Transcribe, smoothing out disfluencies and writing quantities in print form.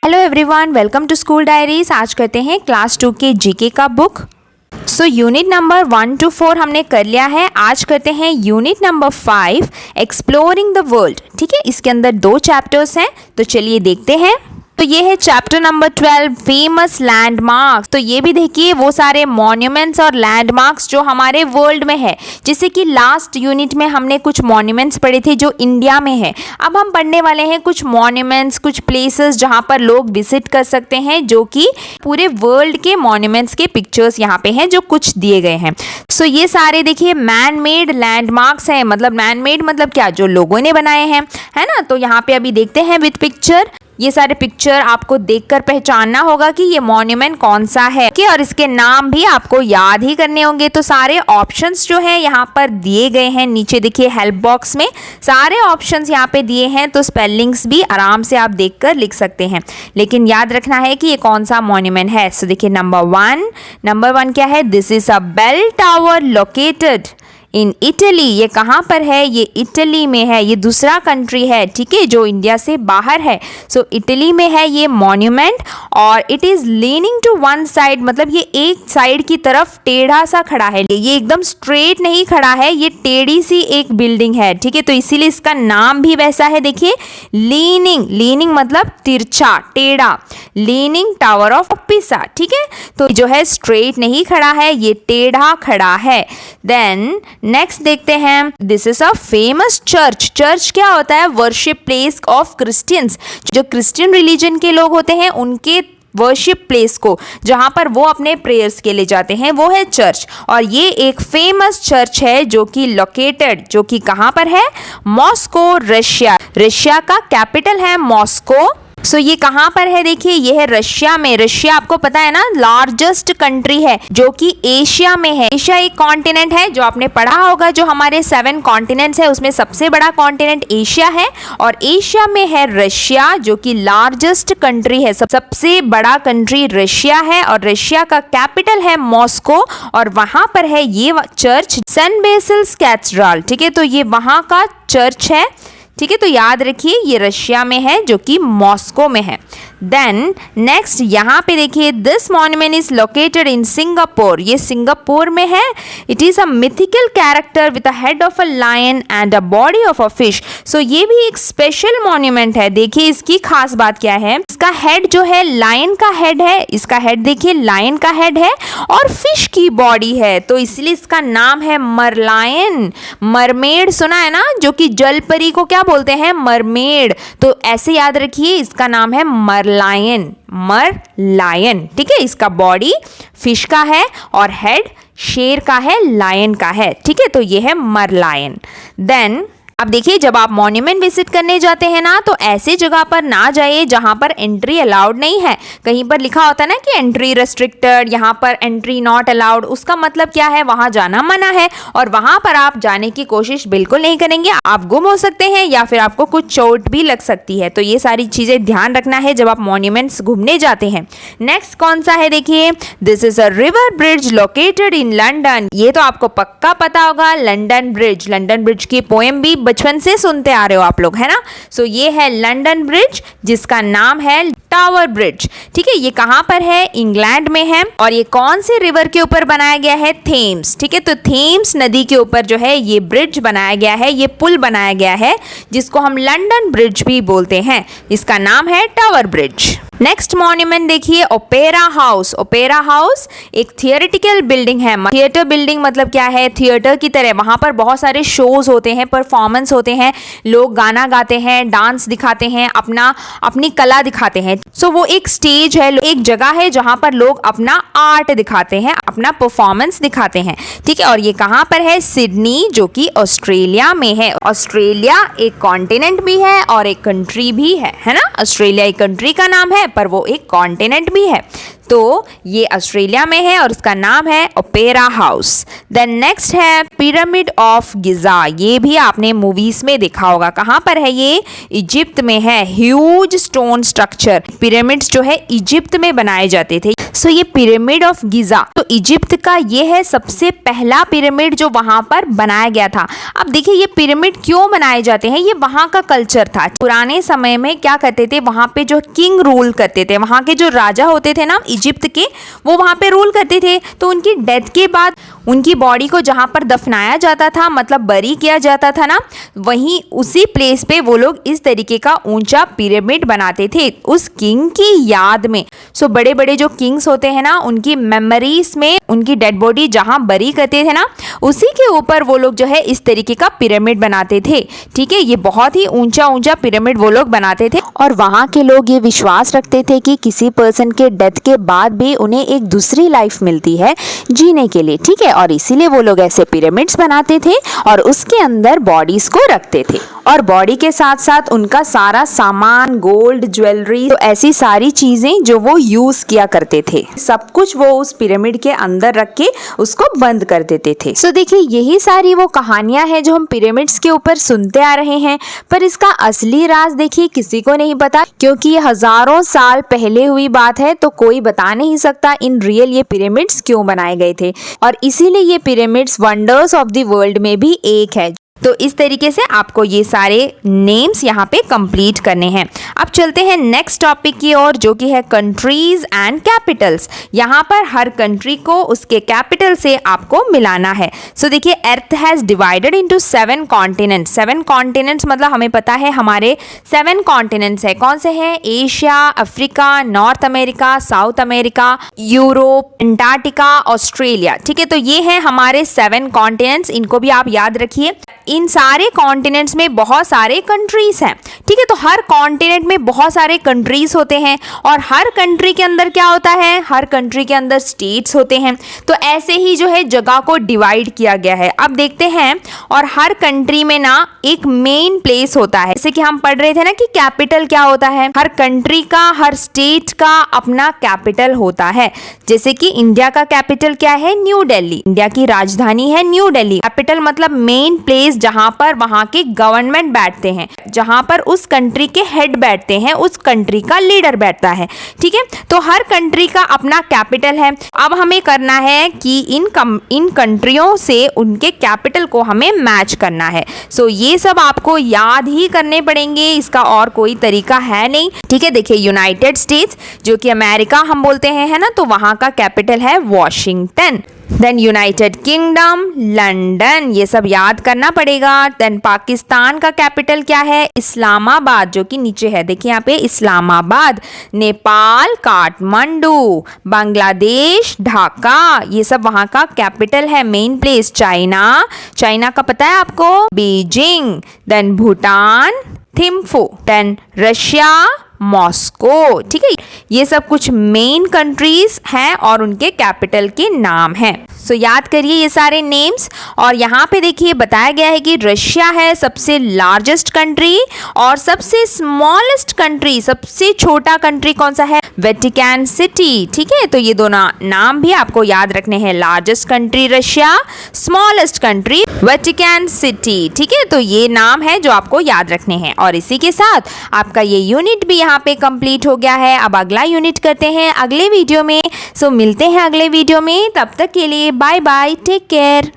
Hello everyone, welcome to school diaries. आज करते हैं क्लास 2 के जीके का बुक। यूनिट नंबर 1 to 4 हमने कर लिया है। आज करते हैं unit number 5 exploring the world. ठीक है, इसके अंदर 2 चैप्टर्स हैं, तो चलिए देखते हैं। तो ये है चैप्टर नंबर 12 फेमस लैंडमार्क्स। तो ये भी देखिए वो सारे मॉन्यूमेंट्स और लैंडमार्क्स जो हमारे वर्ल्ड में है। जैसे कि लास्ट यूनिट में हमने कुछ मॉन्यूमेंट्स पढ़े थे जो इंडिया में है। अब हम पढ़ने वाले हैं कुछ मॉन्यूमेंट्स, कुछ प्लेसेस जहाँ पर लोग विजिट कर सकते हैं, जो कि पूरे वर्ल्ड के मॉन्यूमेंट्स के पिक्चर्स यहाँ पे हैं जो कुछ दिए गए हैं। ये सारे देखिए मैन मेड लैंडमार्क्स हैं। मतलब मैन मेड मतलब क्या, जो लोगों ने बनाए हैं, है ना। तो यहाँ पे अभी देखते हैं विद पिक्चर। ये सारे पिक्चर आपको देखकर पहचानना होगा कि ये मॉन्यूमेंट कौन सा है, और इसके नाम भी आपको याद ही करने होंगे। तो सारे ऑप्शंस जो है यहाँ पर दिए गए हैं। नीचे देखिए हेल्प बॉक्स में सारे ऑप्शंस यहाँ पे दिए हैं, तो स्पेलिंग्स भी आराम से आप देखकर लिख सकते हैं। लेकिन याद रखना है कि ये कौन सा मॉन्यूमेंट है। सो देखिए नंबर वन क्या है, this is a bell tower located in Italy. ये कहाँ पर है, ये इटली में है। ये दूसरा कंट्री है, ठीक है, जो इंडिया से बाहर है। इटली में है ये मॉन्यूमेंट, और it is leaning to one side. मतलब ये एक साइड की तरफ टेढ़ा सा खड़ा है, ये एकदम स्ट्रेट नहीं खड़ा है, ये टेढ़ी सी एक बिल्डिंग है। ठीक है, तो इसीलिए इसका नाम भी वैसा है। देखिए लीनिंग मतलब तिरछा, टेढ़ा, लीनिंग टावर ऑफ पिसा। ठीक है, तो जो है स्ट्रेट नहीं खड़ा है, ये टेढ़ा खड़ा है। देन नेक्स्ट देखते हैं, this is a famous church. Church क्या होता है, वर्शिप प्लेस ऑफ क्रिश्चियंस। जो क्रिश्चियन रिलीजन के लोग होते हैं उनके वर्शिप प्लेस को, जहां पर वो अपने प्रेयर्स के लिए जाते हैं, वो है चर्च। और ये एक फेमस चर्च है जो कि लोकेटेड, जो कि कहां पर है, मॉस्को, रशिया का कैपिटल है मॉस्को। ये कहाँ पर है, देखिए ये है रशिया में। रशिया आपको पता है ना, लार्जेस्ट कंट्री है जो कि एशिया में है। एशिया एक कॉन्टिनेंट है, जो आपने पढ़ा होगा, जो हमारे 7 कॉन्टिनेंट्स है उसमें सबसे बड़ा कॉन्टिनेंट एशिया है, और एशिया में है रशिया, जो कि लार्जेस्ट कंट्री है। सबसे बड़ा कंट्री रशिया है, और रशिया का कैपिटल है मॉस्को, और वहां पर है ये चर्च, सेंट बेसिल्स कैथेड्रल। ठीक है, तो ये वहां का चर्च है। ठीक है, तो याद रखिए ये रशिया में है, जो कि मॉस्को में है। देन नेक्स्ट यहाँ पे देखिए, this monument is located in Singapore. ये सिंगापुर में है। It is a mythical character with a head of a lion and a body of a fish. ये भी एक स्पेशल मॉन्यूमेंट है। देखिए इसकी खास बात क्या है, इसका हेड जो है लायन का हेड है। इसका हेड देखिए लायन का हेड है, और फिश की बॉडी है, तो इसलिए इसका नाम है मरलायन। मरमेड सुना है ना, जो कि जलपरी को क्या बोलते हैं, मरमेड। तो ऐसे याद रखिए इसका नाम है मरलायन। ठीक है, इसका बॉडी फिश का है और हेड शेर का है, लायन का है। ठीक है, तो ये है मरलायन। देन अब देखिए, जब आप मॉन्यूमेंट विजिट करने जाते हैं ना, तो ऐसे जगह पर ना जाइए जहां पर एंट्री अलाउड नहीं है। कहीं पर लिखा होता है ना कि एंट्री रेस्ट्रिक्टेड, यहाँ पर एंट्री नॉट अलाउड। उसका मतलब क्या है, वहां जाना मना है, और वहां पर आप जाने की कोशिश बिल्कुल नहीं करेंगे। आप गुम हो सकते हैं, या फिर आपको कुछ चोट भी लग सकती है। तो ये सारी चीजें ध्यान रखना है जब आप मॉन्यूमेंट्स घूमने जाते हैं। नेक्स्ट कौन सा है, देखिए this is a river bridge located in London. ये तो आपको पक्का पता होगा, लंदन ब्रिज की पोएम भी बचपन से सुनते आ रहे हो आप लोग, है ना। ये है लंदन ब्रिज, जिसका नाम है टावर ब्रिज। ठीक है, ये कहां पर है, इंग्लैंड में है, और ये कौन से रिवर के ऊपर बनाया गया है, थेम्स। ठीक है, तो थेम्स नदी के ऊपर जो है ये ब्रिज बनाया गया है, ये पुल बनाया गया है, जिसको हम लंदन ब्रिज भी बोलते हैं। इसका नाम है टावर ब्रिज। नेक्स्ट मॉन्यूमेंट देखिए, ओपेरा हाउस। ओपेरा हाउस एक थियोरेटिकल बिल्डिंग है। थिएटर बिल्डिंग मतलब क्या है, थिएटर की तरह। वहां पर बहुत सारे शोज होते हैं, परफॉर्मेंस होते हैं, लोग गाना गाते हैं, डांस दिखाते हैं, अपनी कला दिखाते हैं। वो एक स्टेज है, एक जगह है जहां पर लोग अपना आर्ट दिखाते हैं, अपना परफॉर्मेंस दिखाते हैं। ठीक है, और ये कहां पर है, सिडनी, जो कि ऑस्ट्रेलिया में है। ऑस्ट्रेलिया एक कॉन्टिनेंट भी है और एक कंट्री भी है ना। ऑस्ट्रेलिया एक कंट्री का नाम है, पर वो एक कॉन्टिनेंट भी है। तो ये ऑस्ट्रेलिया में है, और उसका नाम है ओपेरा हाउस। देन नेक्स्ट है पिरामिड ऑफ गिजा। ये भी आपने मूवीज में देखा होगा। कहाँ पर है ये, इजिप्ट में है। ह्यूज स्टोन स्ट्रक्चर, पिरामिड्स जो है इजिप्ट में बनाए जाते थे। सो ये पिरामिड ऑफ गिजा तो इजिप्ट का ये है सबसे पहला पिरामिड जो वहां पर बनाया गया था। अब देखिए ये पिरामिड क्यों बनाए जाते हैं, ये वहां का कल्चर था। पुराने समय में क्या करते थे, वहां पे जो किंग रूल करते थे, वहां के जो राजा होते थे ना इजिप्ट के, वो वहां पे रूल करते थे। तो उनकी डेथ के बाद उनकी बॉडी को जहां पर दफनाया जाता था, मतलब बरी किया जाता था ना, वहीं उसी प्लेस पे वो लोग इस तरीके का ऊंचा पिरामिड बनाते थे उस किंग की याद में। सो बड़े बड़े जो किंग्स होते हैं ना, उनकी मेमोरीज में उनकी डेड बॉडी जहां बरी करते थे ना, उसी के ऊपर वो लोग जो है इस तरीके का पिरामिड बनाते थे। ठीक है, ये बहुत ही ऊंचा ऊंचा पिरामिड वो लोग बनाते थे और वहां के लोग ये विश्वास रखते थे कि किसी पर्सन के डेथ के बाद भी उन्हें एक दूसरी लाइफ मिलती है जीने के लिए। ठीक है, और इसीलिए वो लोग ऐसे पिरामिड्स बनाते थे और उसके अंदर बॉडीज को रखते थे और बॉडी के साथ साथ उनका सारा सामान, गोल्ड, ज्वेलरी, तो ऐसी सारी चीजें जो वो यूज किया करते थे, सब कुछ वो उस पिरामिड के अंदर रख के उसको बंद कर देते थे। सो देखिए यही सारी वो कहानियां हैं जो हम पिरामिड्स के ऊपर सुनते आ रहे हैं, पर इसका असली राज देखिए किसी को नहीं पता, क्योंकि ये हजारों साल पहले हुई बात है, तो कोई बता नहीं सकता इन रियल ये पिरामिड्स क्यों बनाए गए थे। और इसीलिए ये pyramids wonders of the world में भी एक है। तो इस तरीके से आपको ये सारे नेम्स यहाँ पे कंप्लीट करने हैं। अब चलते हैं नेक्स्ट टॉपिक की ओर, जो कि है कंट्रीज एंड कैपिटल्स। यहाँ पर हर कंट्री को उसके कैपिटल से आपको मिलाना है। सो देखिए earth has divided into 7 continents. 7 continents मतलब हमें पता है हमारे 7 कॉन्टिनेंट्स है। कौन से हैं? Asia, Africa, north America, south America, Europe, Antarctica, Australia. ठीक है, तो ये है हमारे 7 कॉन्टिनेंट्स, इनको भी आप याद रखिए। इन सारे कॉन्टिनेंट्स में बहुत सारे कंट्रीज हैं। ठीक है, तो हर कॉन्टिनेंट में बहुत सारे कंट्रीज होते हैं और हर कंट्री के अंदर क्या होता है, हर कंट्री के अंदर स्टेट्स होते हैं। तो ऐसे ही जो है जगह को डिवाइड किया गया है। अब देखते हैं, और हर कंट्री में ना एक मेन प्लेस होता है। जैसे कि हम पढ़ रहे थे ना कि कैपिटल क्या होता है, हर कंट्री का, हर स्टेट का अपना कैपिटल होता है। जैसे कि इंडिया का कैपिटल क्या है? न्यू दिल्ली। इंडिया की राजधानी है न्यू दिल्ली। कैपिटल मतलब मेन प्लेस जहां पर वहां के गवर्नमेंट बैठते हैं, जहां पर उस कंट्री के हेड बैठते हैं, उस कंट्री का लीडर बैठता है। ठीक है, तो हर कंट्री का अपना कैपिटल है। अब हमें करना है कि इन कंट्रियों से उनके कैपिटल को हमें मैच करना है। सो ये सब आपको याद ही करने पड़ेंगे, इसका और कोई तरीका है नहीं। ठीक है, देखिए यूनाइटेड स्टेट्स जो कि अमेरिका हम बोलते हैं, है ना, तो वहां का कैपिटल है Washington. Then United Kingdom, London, ये सब याद करना पड़ेगा। देन पाकिस्तान का कैपिटल क्या है? इस्लामाबाद, जो कि नीचे है, देखिए यहाँ पे इस्लामाबाद। नेपाल, काठमांडू। बांग्लादेश, ढाका, ये सब वहाँ का कैपिटल है, मेन प्लेस। चाइना, चाइना का पता है आपको? Beijing. Then Bhutan, Thimphu. Then Russia, Moscow. ठीक है, ये सब कुछ मेन कंट्रीज हैं और उनके कैपिटल के नाम हैं। सो याद करिए ये सारे नेम्स। और यहाँ पे देखिए बताया गया है कि रशिया है सबसे लार्जेस्ट कंट्री और सबसे स्मॉलेस्ट कंट्री, सबसे छोटा कंट्री कौन सा है? Vatican city. ठीक है, तो ये दोनों नाम भी आपको याद रखने हैं। Largest country Russia, smallest country Vatican city. ठीक है, तो ये नाम है जो आपको याद रखने हैं। और इसी के साथ आपका ये यूनिट भी यहाँ पे कंप्लीट हो गया है। अब अगला यूनिट करते हैं अगले वीडियो में। सो मिलते हैं अगले वीडियो में, तब तक के लिए बाय बाय, टेक केयर।